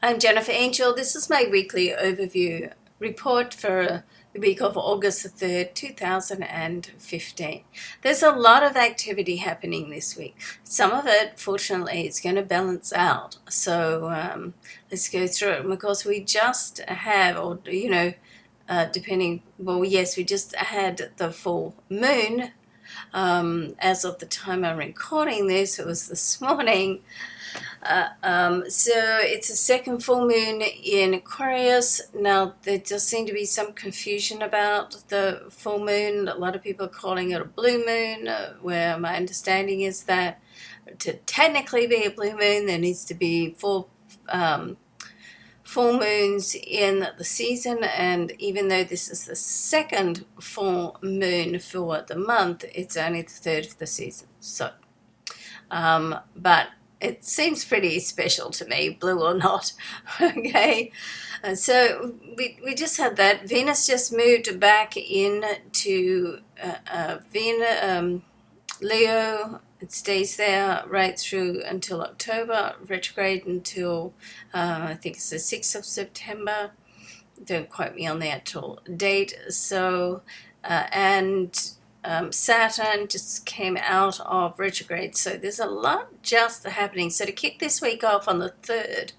I'm Jennifer Angel. This is my weekly overview report for the week of August the 3rd, 2015. There's a lot of activity happening this week. Some of it, fortunately, is going to balance out. So let's go through it. And of course, we just have, we just had the full moon. As of the time I'm recording this, it was this morning. So it's a second full moon in Aquarius. Now, there does seem to be some confusion about the full moon. A lot of people are calling it a blue moon, where my understanding is that to technically be a blue moon, there needs to be full moons in the season, and even though this is the second full moon for the month, it's only the third of the season. So, but it seems pretty special to me, blue or not. Okay, so we just had that. Venus just moved back into Leo. It stays there right through until October, retrograde until I think it's the 6th of September. Don't quote me on the actual date. So, and Saturn just came out of retrograde. So there's a lot just happening. So to kick this week off on the 3rd,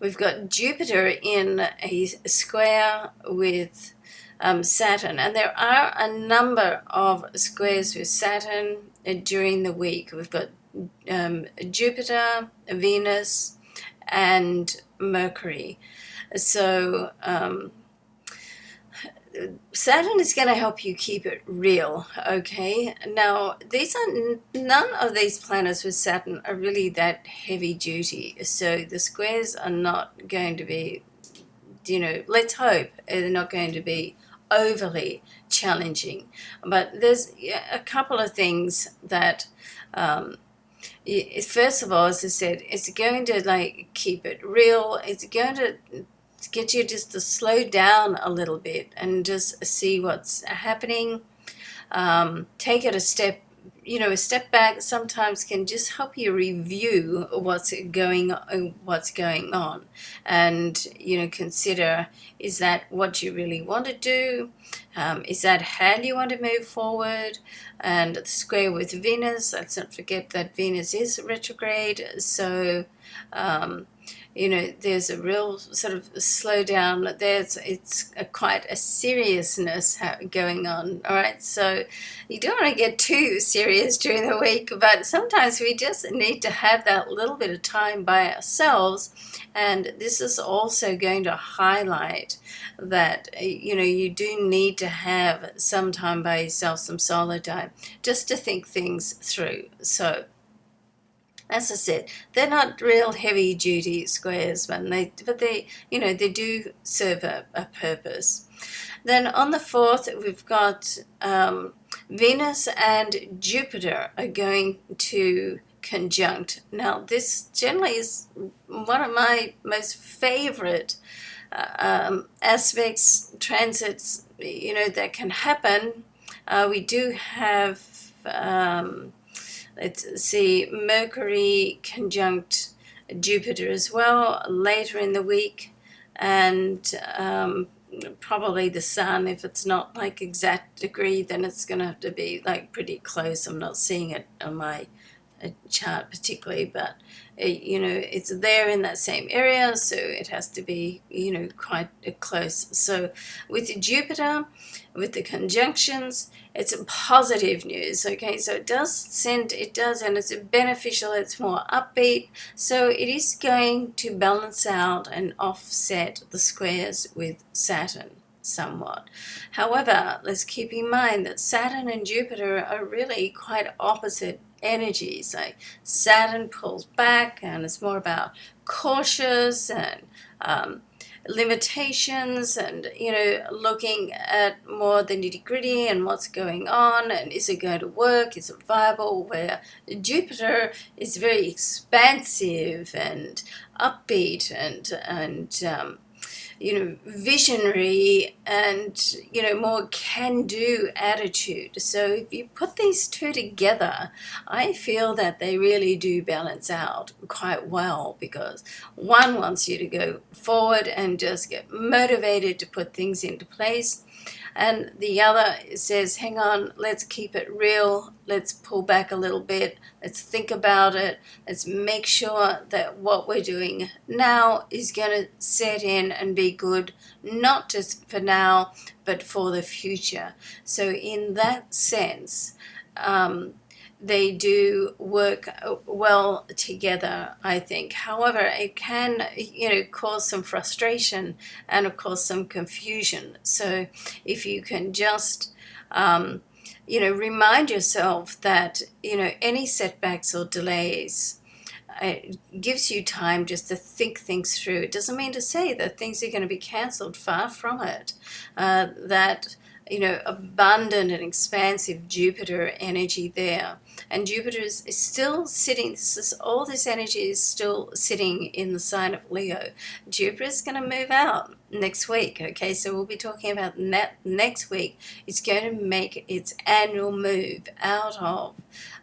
we've got Jupiter in a square with Saturn, and there are a number of squares with Saturn during the week. We've got Jupiter, Venus, and Mercury. So Saturn is going to help you keep it real, okay? Now, none of these planets with Saturn are really that heavy duty, so the squares are not going to be, let's hope they're not going to be overly challenging. But there's a couple of things that, first of all, as I said, it's going to keep it real. It's going to get you just to slow down a little bit and just see what's happening. Take it a step back sometimes can just help you review what's going on, and consider, is that what you really want to do? Is that how you want to move forward? And the square with Venus, let's not forget that Venus is retrograde, so there's a real sort of slowdown. It's quite a seriousness going on. All right, so you don't want to get too serious during the week, but sometimes we just need to have that little bit of time by ourselves. And this is also going to highlight that you do need to have some time by yourself, some solo time, just to think things through. So, as I said, they're not real heavy-duty squares, but they do serve a purpose. Then on the 4th, we've got Venus and Jupiter are going to conjunct. Now, this generally is one of my most favorite aspects, transits, that can happen. We do have let's see, Mercury conjunct Jupiter as well later in the week, and probably the Sun. If it's not exact degree, then it's going to have to be pretty close. I'm not seeing it on my chart particularly, but it's there in that same area, so it has to be quite close. So with Jupiter, with the conjunctions, it's positive news. Okay, so it does, and it's beneficial. It's more upbeat, so it is going to balance out and offset the squares with Saturn somewhat. However, let's keep in mind that Saturn and Jupiter are really quite opposite energies. Like Saturn pulls back and it's more about cautious and limitations, and looking at more the nitty-gritty and what's going on, and is it going to work, is it viable, where Jupiter is very expansive and upbeat and visionary and, more can-do attitude. So if you put these two together, I feel that they really do balance out quite well, because one wants you to go forward and just get motivated to put things into place, and the other says, hang on, let's keep it real, let's pull back a little bit, let's think about it, let's make sure that what we're doing now is going to set in and be good, not just for now, but for the future. So in that sense, they do work well together, I think. However, it can, cause some frustration and, of course, some confusion. So if you can just, remind yourself that, any setbacks or delays, it gives you time just to think things through. It doesn't mean to say that things are going to be cancelled, far from it. That abundant and expansive Jupiter energy there. And Jupiter is still sitting, all this energy is still sitting in the sign of Leo. Jupiter is going to move out next week, okay? So we'll be talking about next week. It's going to make its annual move out of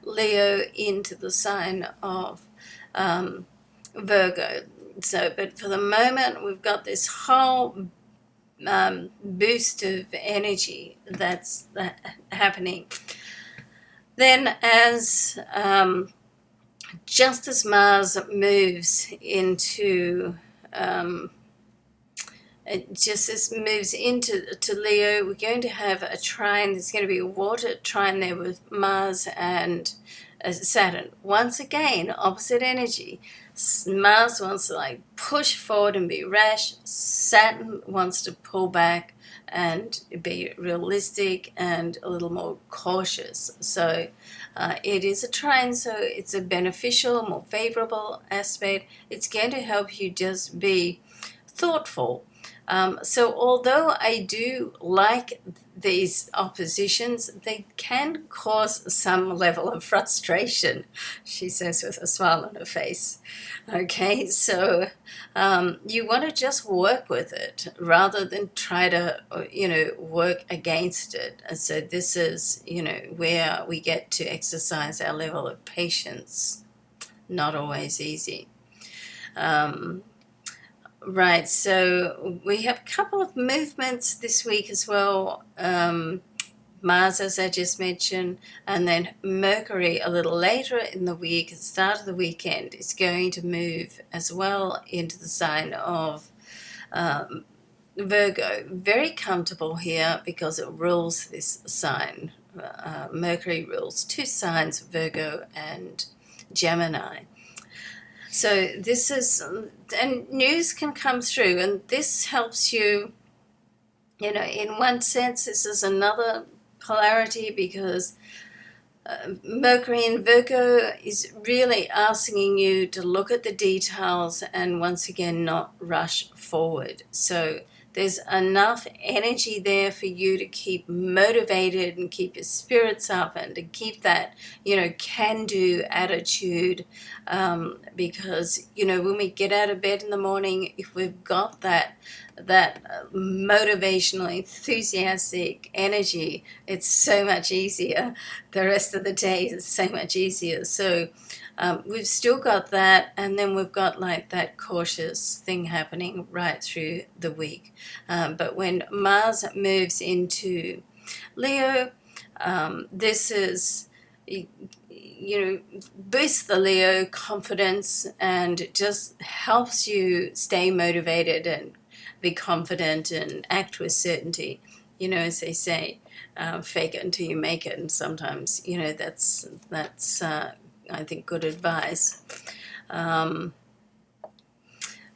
Leo into the sign of Virgo. So, but for the moment, we've got this whole boost of energy that's happening. Then as just as Mars moves into Leo, we're going to have a trine. There's going to be a water trine there with Mars and Saturn. Once again, opposite energy. Mars wants to push forward and be rash. Saturn wants to pull back and be realistic and a little more cautious. So it is a trine, so it's a beneficial, more favorable aspect. It's going to help you just be thoughtful. So although I do like these oppositions, they can cause some level of frustration, she says with a smile on her face. Okay, so you want to just work with it rather than try to, work against it. And so this is, where we get to exercise our level of patience. Not always easy. Right, so we have a couple of movements this week as well. Mars, as I just mentioned, and then Mercury a little later in the week, at the start of the weekend, is going to move as well into the sign of Virgo. Very comfortable here because it rules this sign. Mercury rules two signs, Virgo and Gemini. So this is, and news can come through, and this helps you, in one sense, this is another polarity, because Mercury in Virgo is really asking you to look at the details and once again not rush forward. So there's enough energy there for you to keep motivated and keep your spirits up and to keep that, can-do attitude, because, when we get out of bed in the morning, if we've got that motivational, enthusiastic energy, it's so much easier. The rest of the day is so much easier. So we've still got that, and then we've got that cautious thing happening right through the week. But when Mars moves into Leo, this is, boosts the Leo confidence and just helps you stay motivated and be confident and act with certainty. As they say, fake it until you make it. And sometimes, that's I think, good advice.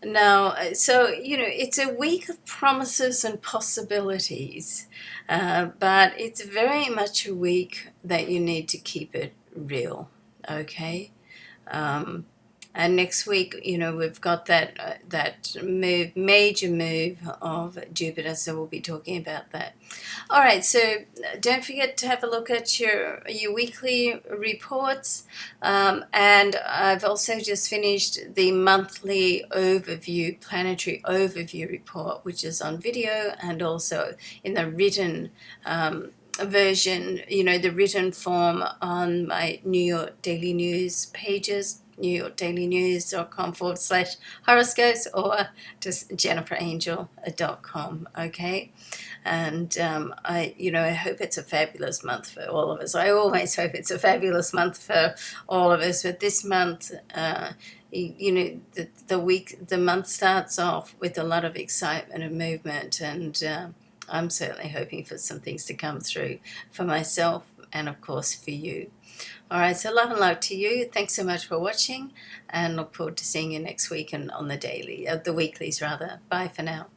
Now, so, it's a week of promises and possibilities, but it's very much a week that you need to keep it real, okay? And next week, we've got that move, major move of Jupiter, so we'll be talking about that. All right, so don't forget to have a look at your weekly reports, and I've also just finished the monthly overview, planetary overview report, which is on video and also in the written version, the written form on my New York Daily News pages, newyorkdailynews.com/horoscopes, or just jenniferangel.com. Okay. And I hope it's a fabulous month for all of us. I always hope it's a fabulous month for all of us, but this month, the month starts off with a lot of excitement and movement, and I'm certainly hoping for some things to come through for myself and, of course, for you. All right, so love and luck to you. Thanks so much for watching, and look forward to seeing you next week and on the daily, the weeklies rather. Bye for now.